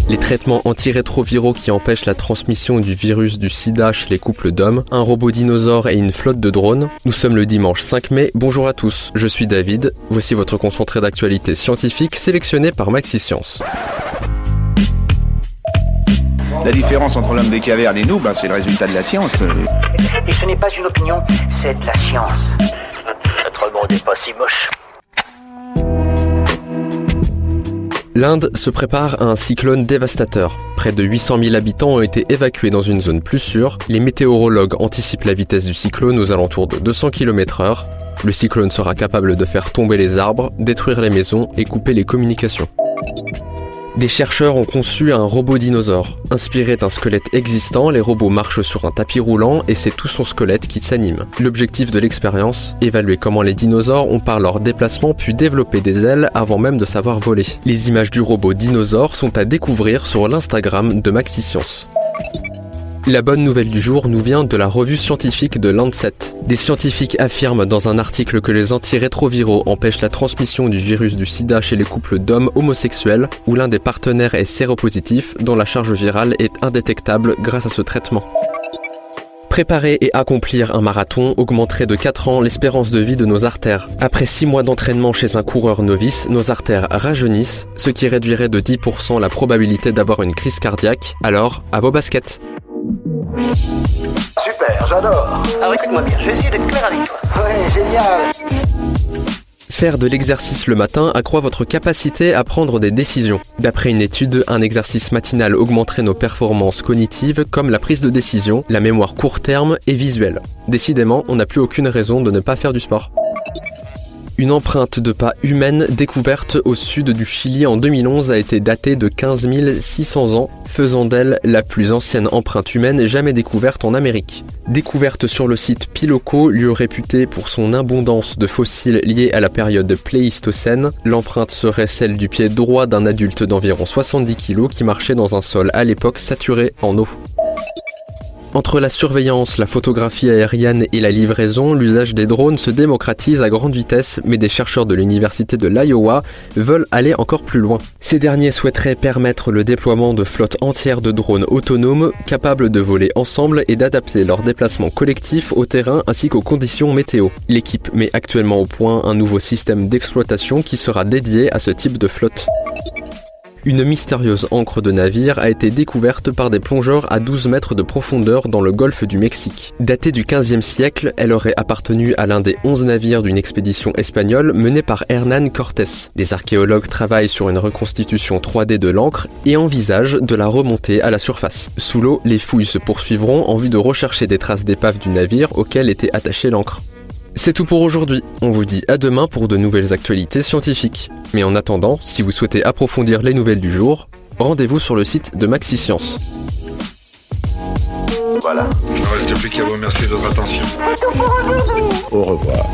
Les traitements antirétroviraux qui empêchent la transmission du virus du sida chez les couples d'hommes, un robot dinosaure et une flotte de drones. Nous sommes le dimanche 5 mai, bonjour à tous, je suis David, voici votre concentré d'actualité scientifique sélectionné par Maxi-Science. La différence entre l'homme des cavernes et nous, c'est le résultat de la science. Et ce n'est pas une opinion, c'est de la science. Notre monde n'est pas si moche. L'Inde se prépare à un cyclone dévastateur. Près de 800 000 habitants ont été évacués dans une zone plus sûre. Les météorologues anticipent la vitesse du cyclone aux alentours de 200 km/h. Le cyclone sera capable de faire tomber les arbres, détruire les maisons et couper les communications. Des chercheurs ont conçu un robot dinosaure. Inspiré d'un squelette existant, les robots marchent sur un tapis roulant et c'est tout son squelette qui s'anime. L'objectif de l'expérience, évaluer comment les dinosaures ont par leur déplacement pu développer des ailes avant même de savoir voler. Les images du robot dinosaure sont à découvrir sur l'Instagram de Maxi-Science. La bonne nouvelle du jour nous vient de la revue scientifique de Lancet. Des scientifiques affirment dans un article que les antirétroviraux empêchent la transmission du virus du sida chez les couples d'hommes homosexuels où l'un des partenaires est séropositif, dont la charge virale est indétectable grâce à ce traitement. Préparer et accomplir un marathon augmenterait de 4 ans l'espérance de vie de nos artères. Après 6 mois d'entraînement chez un coureur novice, nos artères rajeunissent, ce qui réduirait de 10% la probabilité d'avoir une crise cardiaque. Alors, à vos baskets! Super, j'adore. Alors écoute-moi bien, je vais essayer d'être clair avec toi. Ouais, génial. Faire de l'exercice le matin accroît votre capacité à prendre des décisions. D'après une étude, un exercice matinal augmenterait nos performances cognitives comme la prise de décision, la mémoire court terme et visuelle. Décidément, on n'a plus aucune raison de ne pas faire du sport. Une empreinte de pas humaine découverte au sud du Chili en 2011 a été datée de 15 600 ans, faisant d'elle la plus ancienne empreinte humaine jamais découverte en Amérique. Découverte sur le site Piloco, lieu réputé pour son abondance de fossiles liés à la période Pléistocène, l'empreinte serait celle du pied droit d'un adulte d'environ 70 kg qui marchait dans un sol à l'époque saturé en eau. Entre la surveillance, la photographie aérienne et la livraison, l'usage des drones se démocratise à grande vitesse, mais des chercheurs de l'université de l'Iowa veulent aller encore plus loin. Ces derniers souhaiteraient permettre le déploiement de flottes entières de drones autonomes, capables de voler ensemble et d'adapter leur déplacement collectif au terrain ainsi qu'aux conditions météo. L'équipe met actuellement au point un nouveau système d'exploitation qui sera dédié à ce type de flotte. Une mystérieuse ancre de navire a été découverte par des plongeurs à 12 mètres de profondeur dans le golfe du Mexique. Datée du XVe siècle, elle aurait appartenu à l'un des 11 navires d'une expédition espagnole menée par Hernán Cortés. Les archéologues travaillent sur une reconstitution 3D de l'encre et envisagent de la remonter à la surface. Sous l'eau, les fouilles se poursuivront en vue de rechercher des traces d'épave du navire auquel était attachée l'encre. C'est tout pour aujourd'hui, on vous dit à demain pour de nouvelles actualités scientifiques. Mais en attendant, si vous souhaitez approfondir les nouvelles du jour, rendez-vous sur le site de Maxi-Science. Voilà. Il ne reste plus qu'à vous remercier de votre attention. Au revoir.